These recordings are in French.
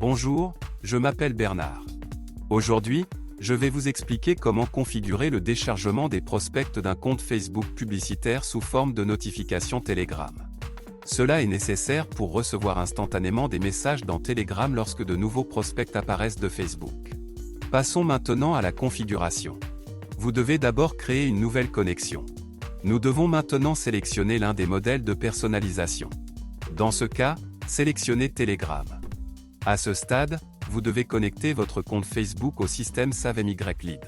Bonjour, je m'appelle Bernard. Aujourd'hui, je vais vous expliquer comment configurer le déchargement des prospects d'un compte Facebook publicitaire sous forme de notification Telegram. Cela est nécessaire pour recevoir instantanément des messages dans Telegram lorsque de nouveaux prospects apparaissent de Facebook. Passons maintenant à la configuration. Vous devez d'abord créer une nouvelle connexion. Nous devons maintenant sélectionner l'un des modèles de personnalisation. Dans ce cas, sélectionnez Telegram. À ce stade, vous devez connecter votre compte Facebook au système SaveMyLead.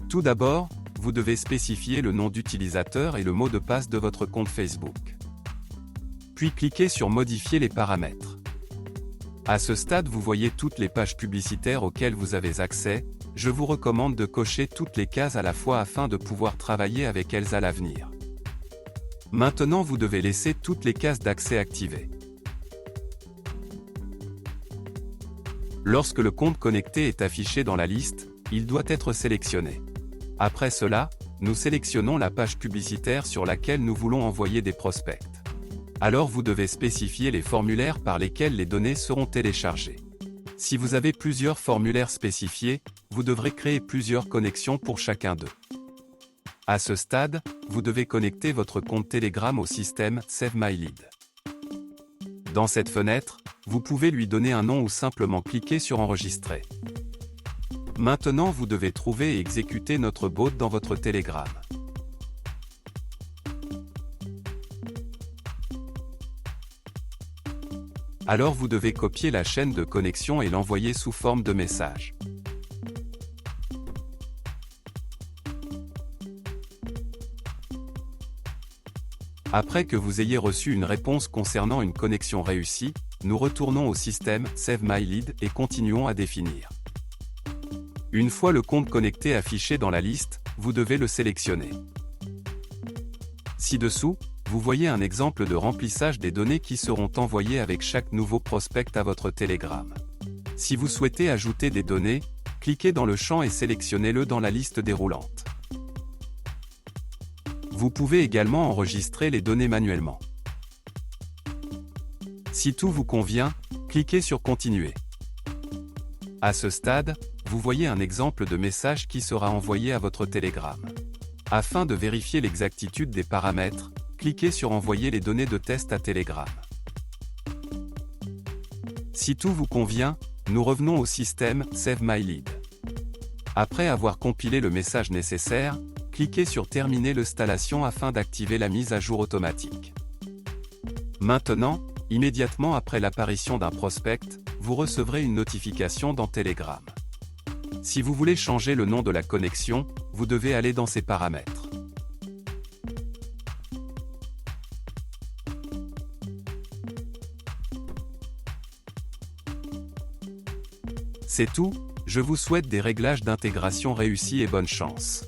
Tout d'abord, vous devez spécifier le nom d'utilisateur et le mot de passe de votre compte Facebook. Puis cliquez sur Modifier les paramètres. À ce stade, vous voyez toutes les pages publicitaires auxquelles vous avez accès. Je vous recommande de cocher toutes les cases à la fois afin de pouvoir travailler avec elles à l'avenir. Maintenant, vous devez laisser toutes les cases d'accès activées. Lorsque le compte connecté est affiché dans la liste, il doit être sélectionné. Après cela, nous sélectionnons la page publicitaire sur laquelle nous voulons envoyer des prospects. Alors vous devez spécifier les formulaires par lesquels les données seront téléchargées. Si vous avez plusieurs formulaires spécifiés, vous devrez créer plusieurs connexions pour chacun d'eux. À ce stade, vous devez connecter votre compte Telegram au système SaveMyLead. Dans cette fenêtre, vous pouvez lui donner un nom ou simplement cliquer sur Enregistrer. Maintenant, vous devez trouver et exécuter notre bot dans votre Telegram. Alors vous devez copier la chaîne de connexion et l'envoyer sous forme de message. Après que vous ayez reçu une réponse concernant une connexion réussie, nous retournons au système SaveMyLead et continuons à définir. Une fois le compte connecté affiché dans la liste, vous devez le sélectionner. Ci-dessous, vous voyez un exemple de remplissage des données qui seront envoyées avec chaque nouveau prospect à votre Telegram. Si vous souhaitez ajouter des données, cliquez dans le champ et sélectionnez-le dans la liste déroulante. Vous pouvez également enregistrer les données manuellement. Si tout vous convient, cliquez sur Continuer. À ce stade, vous voyez un exemple de message qui sera envoyé à votre Telegram. Afin de vérifier l'exactitude des paramètres, cliquez sur Envoyer les données de test à Telegram. Si tout vous convient, nous revenons au système SaveMyLead. Après avoir compilé le message nécessaire, cliquez sur Terminer l'installation afin d'activer la mise à jour automatique. Maintenant, immédiatement après l'apparition d'un prospect, vous recevrez une notification dans Telegram. Si vous voulez changer le nom de la connexion, vous devez aller dans ces paramètres. C'est tout, je vous souhaite des réglages d'intégration réussis et bonne chance.